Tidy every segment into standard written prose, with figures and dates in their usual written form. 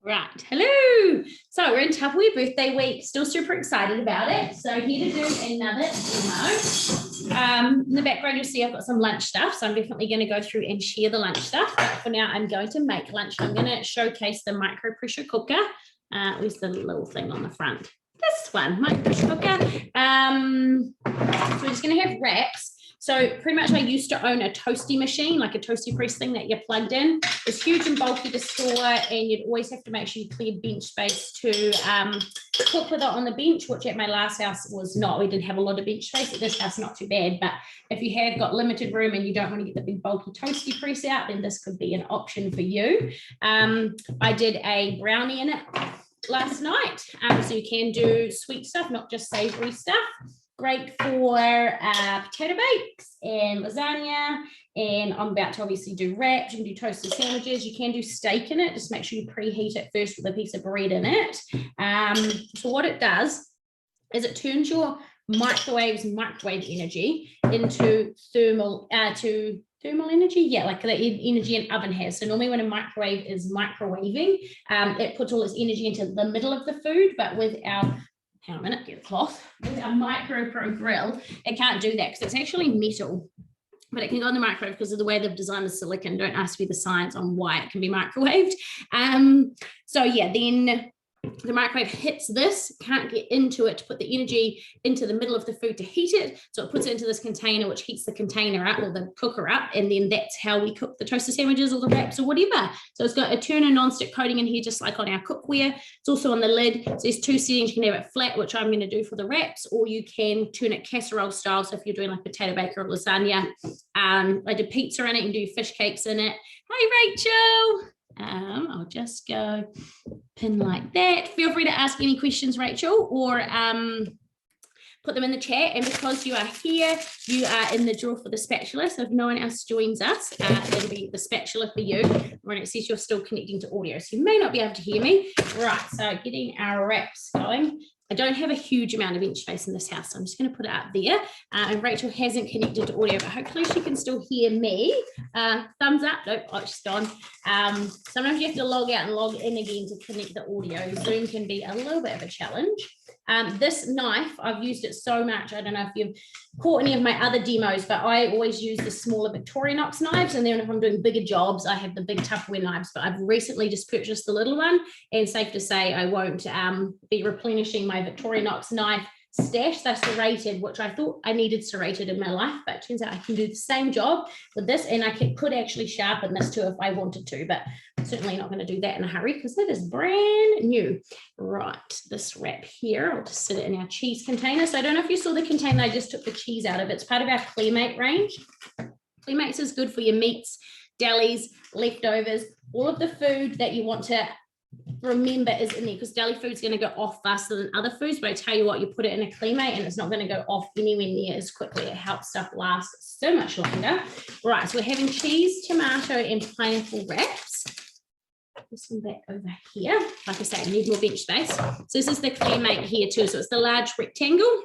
Right, hello. So we're in Tupperware birthday week, still super excited about it. So here to do another demo. In the background, you'll see I've got some lunch stuff. So I'm definitely going to go through and share the lunch stuff. But for now, I'm going to make lunch. I'm going to showcase the micro pressure cooker. Where's the little thing on the front? This one, micro pressure cooker. So we're just going to have wraps. So pretty much I used to own a toasty machine, like a toasty press thing that you plugged in. It's huge and bulky to store, and you'd always have to make sure you clear bench space to cook with it on the bench, which at my last house was not. We didn't have a lot of bench space. At this house, not too bad. But if you have got limited room and you don't want to get the big bulky toasty press out, then this could be an option for you. I did a brownie in it last night. So you can do sweet stuff, not just savory stuff. Great for potato bakes and lasagna, and I'm about to obviously do wraps. You can do toasted sandwiches. You can do steak in it. Just make sure you preheat it first with a piece of bread in it. So what it does is it turns your microwave energy into thermal energy, yeah, like the energy an oven has. So normally when a microwave is microwaving, it puts all its energy into the middle of the food, but with our hang on a minute, get a cloth. With a Micro Pro grill, it can't do that because it's actually metal, but it can go in the microwave because of the way they've designed the silicon. Don't ask me the science on why it can be microwaved. So yeah, then the microwave hits this, can't get into it to put the energy into the middle of the food to heat it. So it puts it into this container, which heats the container up or the cooker up. And then that's how we cook the toasted sandwiches or the wraps or whatever. So it's got a Turner non-stick coating in here, just like on our cookware. It's also on the lid. So there's two settings. You can have it flat, which I'm going to do for the wraps, or you can turn it casserole style. So if you're doing like potato bake or lasagna, I did pizza in it and do fish cakes in it. Hi, Rachel. I'll just go pin like that. Feel free to ask any questions, Rachel, or put them in the chat. And because you are here, you are in the draw for the spatula. So if no one else joins us, it'll be the spatula for you. When it says you're still connecting to audio, so you may not be able to hear me. Right, so getting our wraps going. I don't have a huge amount of bench space in this house, so I'm just going to put it up there. And Rachel hasn't connected to audio, but hopefully she can still hear me. Thumbs up. Nope, oh, she's gone. Sometimes you have to log out and log in again to connect the audio. Zoom can be a little bit of a challenge. This knife, I've used it so much. I don't know if you've caught any of my other demos, but I always use the smaller Victorinox knives. And then if I'm doing bigger jobs, I have the big Tupperware knives, but I've recently just purchased the little one. And safe to say, I won't be replenishing my Victorinox knife stash. They're serrated, which I thought I needed serrated in my life, but it turns out I can do the same job with this, and I could actually sharpen this too if I wanted to, but I'm certainly not going to do that in a hurry because it is brand new. Right, this wrap here, I'll just sit it in our cheese container. So I don't know if you saw the container I just took the cheese out of. It's part of our Clearmate range. Clearmates is good for your meats, delis, leftovers, all of the food that you want to remember is in there, because deli food's going to go off faster than other foods, but I tell you what, you put it in a Clearmate and it's not going to go off anywhere near as quickly. It helps stuff last so much longer. Right, so we're having cheese, tomato, and pineapple wraps. This one back over here. Like I say, I need more bench space. So this is the Clearmate here too. So it's the large rectangle.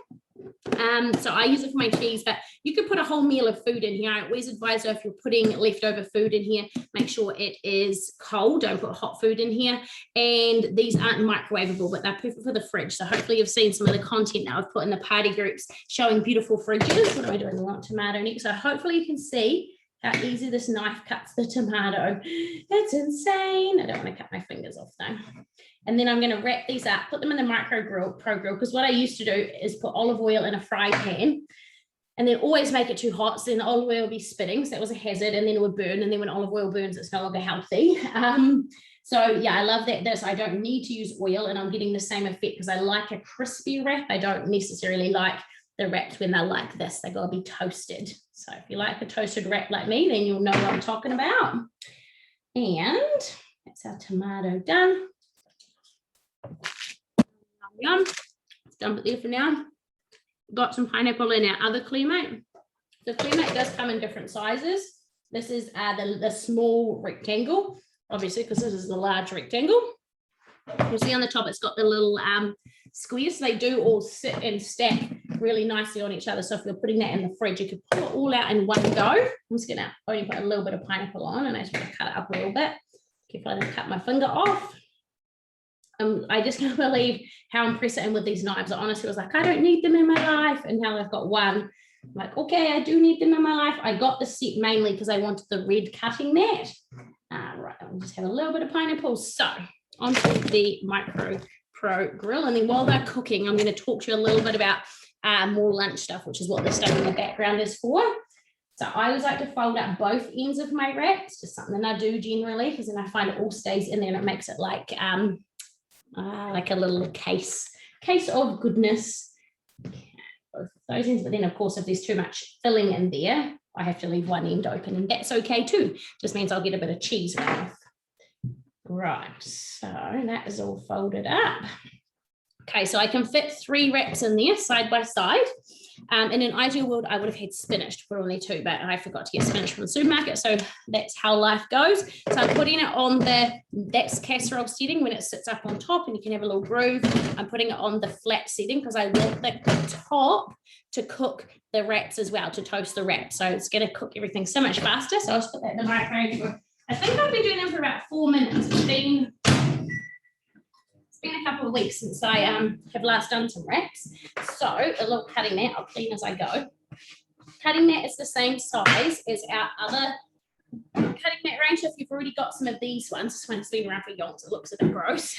So I use it for my cheese, but you could put a whole meal of food in here. I always advise, if you're putting leftover food in here, make sure it is cold. Don't put hot food in here. And these aren't microwavable, but they're perfect for the fridge. So hopefully you've seen some of the content that I've put in the party groups showing beautiful fridges. What am I doing? I want tomato next. So hopefully you can see how easy this knife cuts the tomato. That's insane. I don't want to cut my fingers off though. And then I'm going to wrap these up, put them in the Micro Pro grill, because what I used to do is put olive oil in a fry pan and then always make it too hot, so then the olive oil would be spitting, so that was a hazard, and then it would burn, and then when olive oil burns, it's no longer healthy. So yeah, I love that I don't need to use oil, and I'm getting the same effect because I like a crispy wrap. I don't necessarily like the wraps when they're like this. They got to be toasted. So if you like a toasted wrap like me, then you'll know what I'm talking about. And that's our tomato done. Yum. Dump it there for now. Got some pineapple in our other Clearmate. The Clearmate does come in different sizes. This is the small rectangle, obviously, because this is the large rectangle. You'll see on the top it's got the little squares. So they do all sit and stack really nicely on each other. So if you're putting that in the fridge, you could pull it all out in one go. I'm just going to only put a little bit of pineapple on, and I just want to cut it up a little bit. Careful I don't cut my finger off. I just can't believe how impressed I am with these knives. I honestly was like, I don't need them in my life. And now I've got one. I'm like, okay, I do need them in my life. I got the set mainly because I wanted the red cutting mat. Right, I'll just have a little bit of pineapple. So onto the Micro Pro grill. And then while they're cooking, I'm going to talk to you a little bit about more lunch stuff, which is what the stuff in the background is for. So I always like to fold up both ends of my wraps, just something I do generally, because then I find it all stays in there and it makes it like a little case of goodness. Both of those ends, but then of course if there's too much filling in there, I have to leave one end open, and that's okay too. Just means I'll get a bit of cheese runoff. Right, so that is all folded up. Okay, so I can fit 3 wraps in there side by side. In an ideal world, I would have had spinach to put on there too, but I forgot to get spinach from the supermarket, so that's how life goes. So I'm putting it on that's casserole setting when it sits up on top and you can have a little groove. I'm putting it on the flat setting because I want the top to cook the wraps as well, to toast the wraps. So it's going to cook everything so much faster. So I'll just put that in the microwave for, I think I've been doing them for about 4 minutes. It's been a couple of weeks since I have last done some wraps. So a little cutting mat, I'll clean as I go. Cutting mat is the same size as our other cutting mat range. If you've already got some of these ones, this one's been around for yonks, it looks a bit gross.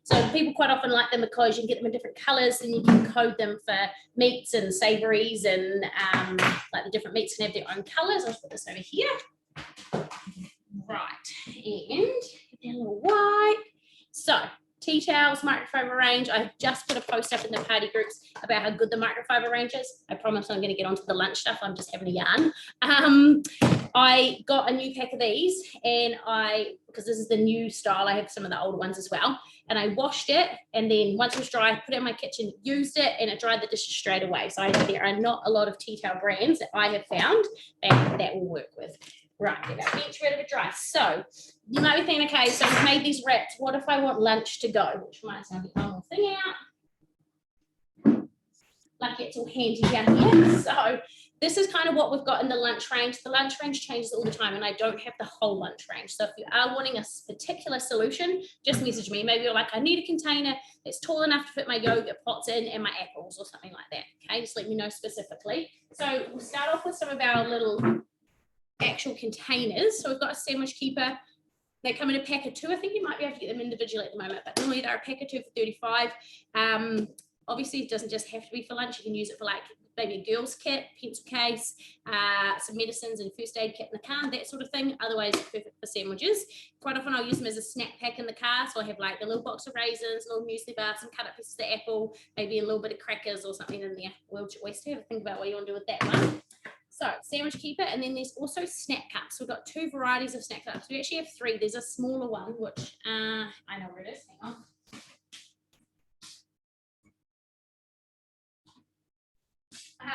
So people quite often like them because you can get them in different colors and you can code them for meats and savories, and like the different meats can have their own colors. I'll just put this over here. Right, and get that little white. So tea towels, microfiber range. I've just put a post up in the party groups about how good the microfiber range is. I promise I'm going to get onto the lunch stuff. I'm just having a yarn. I got a new pack of these, and because this is the new style, I have some of the old ones as well. And I washed it, and then once it was dry, I put it in my kitchen, used it, and it dried the dishes straight away. So there are not a lot of tea towel brands that I have found that will work with. Right, get our bench ready to dry. So you might be thinking, okay, so we've made these wraps. What if I want lunch to go? Which reminds me, I'll get one more thing out. Lucky it's all handy down here. So this is kind of what we've got in the lunch range. The lunch range changes all the time, and I don't have the whole lunch range. So if you are wanting a particular solution, just message me. Maybe you're like, I need a container that's tall enough to fit my yogurt pots in and my apples or something like that. Okay, just let me know specifically. So we'll start off with some of our little actual containers. So we've got a sandwich keeper. They come in a pack of 2. I think you might be able to get them individually at the moment, but normally they're a pack of 2 for $35. Obviously it doesn't just have to be for lunch. You can use it for like maybe a girl's kit, pencil case, some medicines and first aid kit in the car, that sort of thing. Otherwise it's perfect for sandwiches. Quite often I'll use them as a snack pack in the car. So I have like a little box of raisins, a little muesli bar, some cut up pieces of apple, maybe a little bit of crackers or something in there. We'll always have a think about what you want to do with that one. So sandwich keeper, and then there's also snack cups. We've got 2 varieties of snack cups. We actually have 3. There's a smaller one, which I know where it is. Hang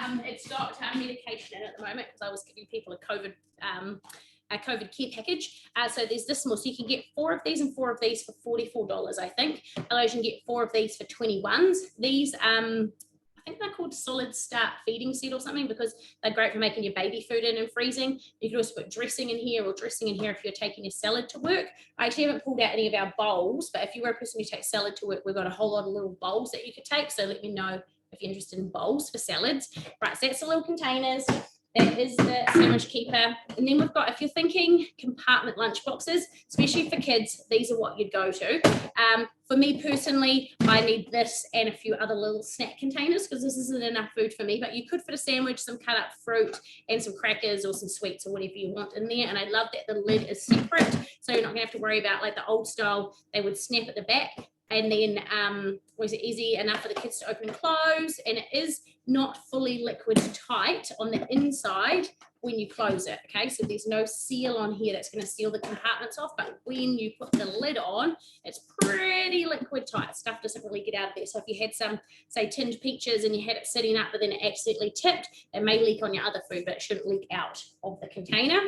on. It's got medication in it at the moment because I was giving people a COVID care package. So there's this small, so you can get 4 of these and 4 of these for $44, I think. Otherwise, you can get 4 of these for 21s. These I think they're called Solid Start Feeding Set or something, because they're great for making your baby food in and freezing. You can also put dressing in here or dressing in here if you're taking your salad to work. I actually haven't pulled out any of our bowls, but if you were a person who takes salad to work, we've got a whole lot of little bowls that you could take. So let me know if you're interested in bowls for salads. Right, so that's the little containers. That is the sandwich keeper. And then we've got, if you're thinking compartment lunch boxes, especially for kids, these are what you'd go to. For me personally, I need this and a few other little snack containers because this isn't enough food for me, but you could fit a sandwich, some cut up fruit and some crackers or some sweets or whatever you want in there. And I love that the lid is separate. So you're not gonna have to worry about like the old style, they would snap at the back. And then was it easy enough for the kids to open and close, and it is not fully liquid tight on the inside when you close it. Okay, so there's no seal on here that's going to seal the compartments off, but when you put the lid on, it's pretty liquid tight. Stuff doesn't really get out of there. So if you had some, say, tinned peaches and you had it sitting up but then it accidentally tipped, it may leak on your other food, but it shouldn't leak out of the container.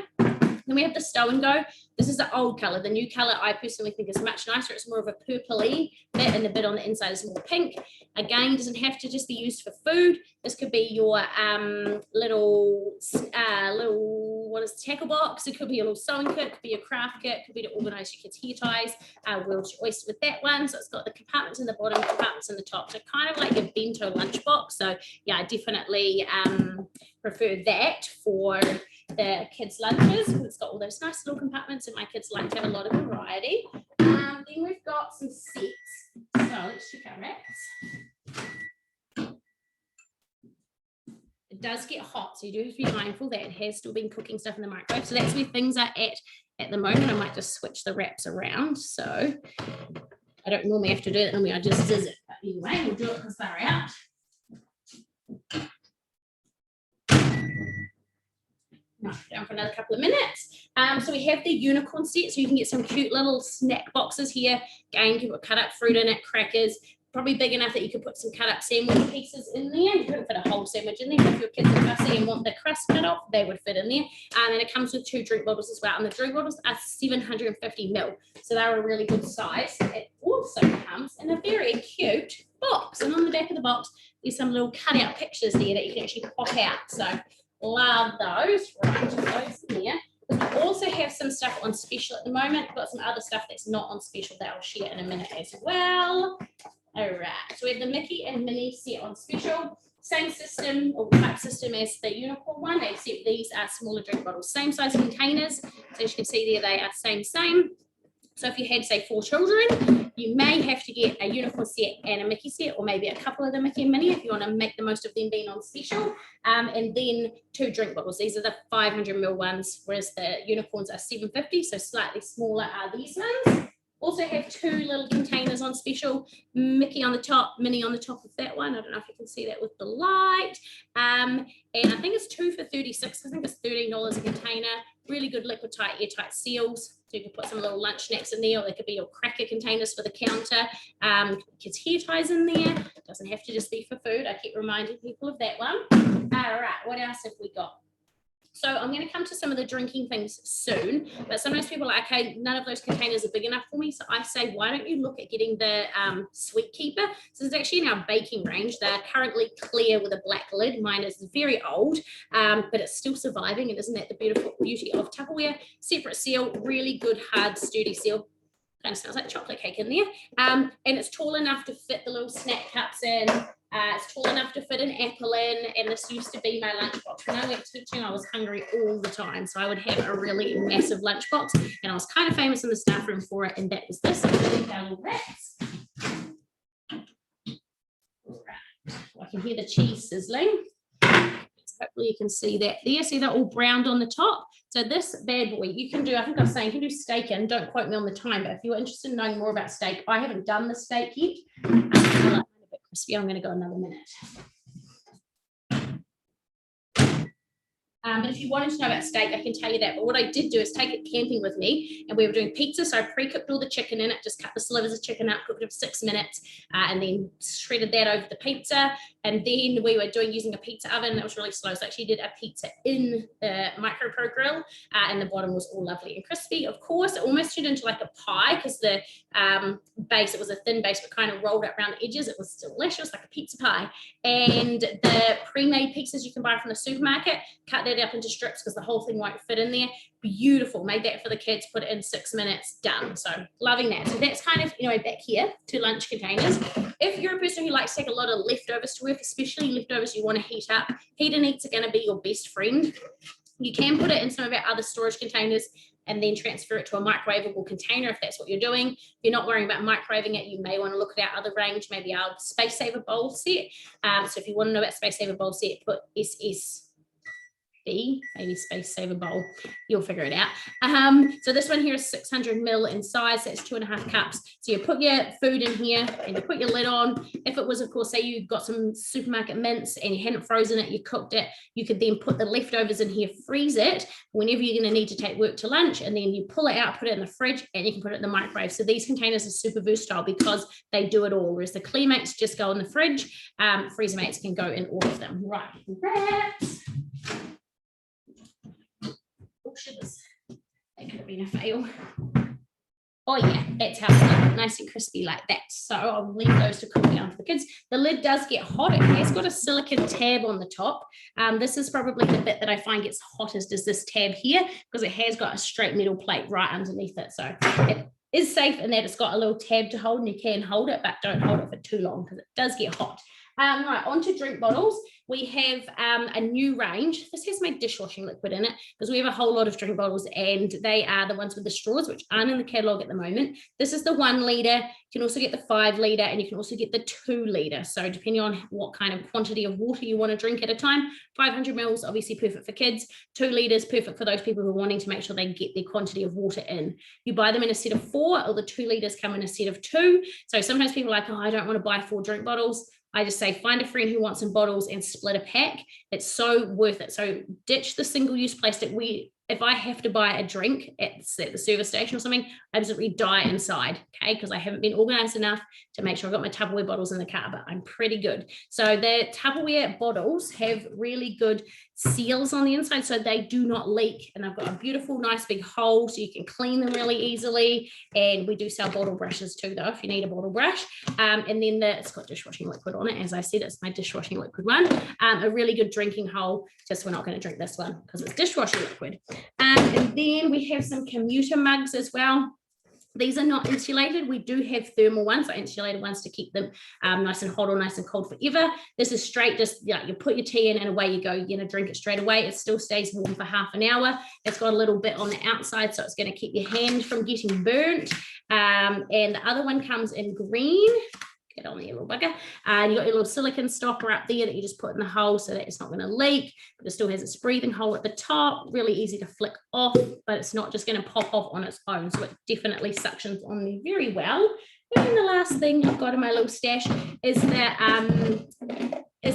Then we have the Stow and Go. This is the old color. The new color I personally think is much nicer. It's more of a purpley bit, and the bit on the inside is more pink. Again, doesn't have to just be used for food. This could be your little what is the tackle box? It could be a little sewing kit, could be a craft kit, could be to organize your kids' hair ties. We'll choice with that one. So it's got the compartments in the bottom, compartments in the top. So kind of like a bento lunchbox. So yeah, I definitely prefer that for the kids' lunches. It's got all those nice little compartments, and my kids like to have a lot of variety. Then we've got some sets. So let's check our wraps. It does get hot, so you do have to be mindful that it has still been cooking stuff in the microwave. So that's where things are at the moment. I might just switch the wraps around. So I don't normally have to do it, normally I just zizz it. But anyway, we'll do it because they're out. Down for another couple of minutes. So we have the unicorn set, so you can get some cute little snack boxes here. Again, you can put cut up fruit in it, crackers, probably big enough that you could put some cut up sandwich pieces in there. You couldn't fit a whole sandwich in there. If your kids are fussy and want the crust cut off, they would fit in there. And it comes with 2 drink bottles as well. And the drink bottles are 750 ml. So they're a really good size. It also comes in a very cute box. And on the back of the box, there's some little cut out pictures there that you can actually pop out. So love those. Right, those in there. We also have some stuff on special at the moment. We've got some other stuff that's not on special that I'll share in a minute as well. All right, so we have the Mickey and Minnie set on special. Same system or type system as the unicorn one, except these are smaller drink bottles. Same size containers. So as you can see there, they are same. So if you had, say, 4 children, you may have to get a unicorn set and a Mickey set, or maybe a couple of the Mickey and Minnie if you want to make the most of them being on special. And then 2 drink bottles. These are the 500 ml ones, whereas the unicorns are 750, so slightly smaller are these ones. Also have 2 little containers on special, Mickey on the top, Minnie on the top of that one. I don't know if you can see that with the light. And I think it's 2 for $36. I think it's $13 a container. Really good liquid tight, airtight seals. So you can put some little lunch snacks in there, or they could be your cracker containers for the counter. Kids' hair ties in there. It doesn't have to just be for food. I keep reminding people of that one. All right, what else have we got? So I'm going to come to some of the drinking things soon, but sometimes people are like, okay, none of those containers are big enough for me. So I say, why don't you look at getting the Sweet Keeper? So it's actually in our baking range. They're currently clear with a black lid. Mine is very old, but it's still surviving. And isn't that the beautiful beauty of Tupperware? Separate seal, really good, hard, sturdy seal. Kind of smells like chocolate cake in there. And it's tall enough to fit the little snack cups in. It's tall enough to fit an apple in, and this used to be my lunchbox. When I went teaching, I was hungry all the time, so I would have a really massive lunchbox, and I was kind of famous in the staff room for it, and that was this. Little rats. Right. I can hear the cheese sizzling. Hopefully you can see that there. See, they're all browned on the top. So this bad boy, you can do, I think I was saying, you can do steak in. Don't quote me on the time, but if you're interested in knowing more about steak, I haven't done the steak yet. I'm going to go another minute. But if you wanted to know about steak, I can tell you that. But what I did do is take it camping with me, and we were doing pizza. So I pre-cooked all the chicken in it, just cut the slivers of chicken up, cooked it for 6 minutes, and then shredded that over the pizza. And then we were using a pizza oven that was really slow. So I actually did a pizza in the Micro Pro Grill, and the bottom was all lovely and crispy. Of course, it almost turned into like a pie because the base, it was a thin base, but kind of rolled up around the edges. It was delicious, like a pizza pie. And the pre-made pizzas you can buy from the supermarket, cut that up into strips because the whole thing won't fit in there. Beautiful. Made that for the kids, put it in 6 minutes, done. So loving that. So that's kind of, back here to lunch containers. If you're a person who likes to take a lot of leftovers to work, especially leftovers you want to heat up, heat and eats are going to be your best friend. You can put it in some of our other storage containers and then transfer it to a microwavable container if that's what you're doing. If you're not worrying about microwaving it, you may want to look at our other range, maybe our Space Saver bowl set. So if you want to know about Space Saver bowl set, put SSB, maybe Space Saver bowl, you'll figure it out. So this one here is 600 ml in size, that's 2.5 cups. So you put your food in here and you put your lid on. If it was, of course, say you got some supermarket mince and you hadn't frozen it, you cooked it, you could then put the leftovers in here, freeze it whenever you're going to need to take work to lunch, and then you pull it out, put it in the fridge, and you can put it in the microwave. So these containers are super versatile because they do it all, whereas the Clearmates just go in the fridge. Freezer Mates can go in all of them. Right, wraps. Sugars. That could have been a fail. Oh yeah, that's how it's look, nice and crispy like that. So I'll leave those to cool down for the kids. The lid does get hot. It has got a silicone tab on the top. This is probably the bit that I find gets hottest is this tab here, because it has got a straight metal plate right underneath it. So it is safe in that it's got a little tab to hold, and you can hold it, but don't hold it for too long because it does get hot. Right, on to drink bottles. We have a new range. This has my dishwashing liquid in it because we have a whole lot of drink bottles, and they are the ones with the straws, which aren't in the catalogue at the moment. This is the 1 litre. You can also get the 5 litre, and you can also get the 2 litre. So depending on what kind of quantity of water you want to drink at a time, 500 mils, obviously perfect for kids. 2 litres, perfect for those people who are wanting to make sure they get their quantity of water in. You buy them in a set of 4, or the 2 litres come in a set of 2. So sometimes people are like, oh, I don't want to buy 4 drink bottles. I just say find a friend who wants some bottles and split a pack. It's so worth it. So ditch the single-use plastic. If I have to buy a drink at the service station or something, I absolutely die inside, okay? Because I haven't been organized enough to make sure I've got my Tupperware bottles in the car, but I'm pretty good. So the Tupperware bottles have really good seals on the inside so they do not leak. And I've got a beautiful, nice big hole so you can clean them really easily. And we do sell bottle brushes too, though, if you need a bottle brush. And then it's got dishwashing liquid on it. As I said, it's my dishwashing liquid one. A really good drinking hole, just we're not going to drink this one because it's dishwashing liquid. And then we have some commuter mugs as well. These are not insulated. We do have thermal ones, or insulated ones, to keep them nice and hot or nice and cold forever. This is straight, just you put your tea in and away you go. You're going to drink it straight away. It still stays warm for half an hour. It's got a little bit on the outside, so it's going to keep your hand from getting burnt. And the other one comes in green. Get on there, little bugger. And you got your little silicone stopper up there that you just put in the hole so that it's not going to leak, but it still has its breathing hole at the top. Really easy to flick off, but it's not just going to pop off on its own. So it definitely suctions on there very well. And the last thing I've got in my little stash is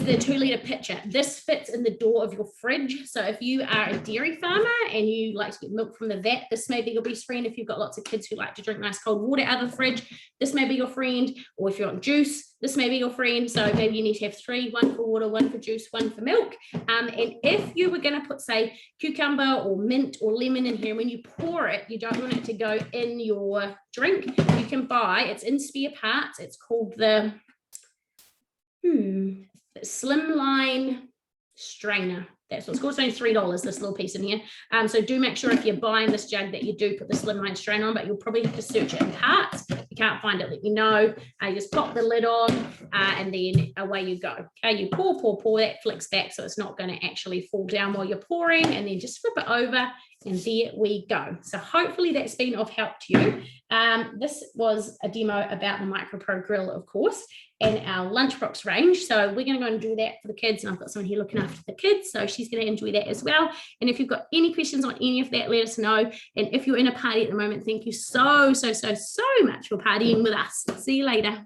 the 2 litre pitcher. This fits in the door of your fridge. So if you are a dairy farmer and you like to get milk from the vat, this may be your best friend. If you've got lots of kids who like to drink nice cold water out of the fridge, this may be your friend. Or if you want juice, this may be your friend. So maybe you need to have 3, 1 for water, 1 for juice, 1 for milk. And if you were going to put, say, cucumber or mint or lemon in here, when you pour it, you don't want it to go in your drink. You can buy, it's in spare parts. It's called the Slimline strainer. That's what it's called. It's only $3, this little piece in here. So do make sure if you're buying this jug that you do put the Slimline strainer on, but you'll probably have to search it in parts. If you can't find it, let me know. You just pop the lid on and then away you go. Okay, you pour, that flicks back so it's not going to actually fall down while you're pouring, and then just flip it over and there we go. So hopefully that's been of help to you. This was a demo about the MicroPro grill, of course, and our lunchbox range. So we're going to go and do that for the kids, and I've got someone here looking after the kids, so she's going to enjoy that as well. And if you've got any questions on any of that, let us know. And if you're in a party at the moment, thank you so much for partying with us. See you later.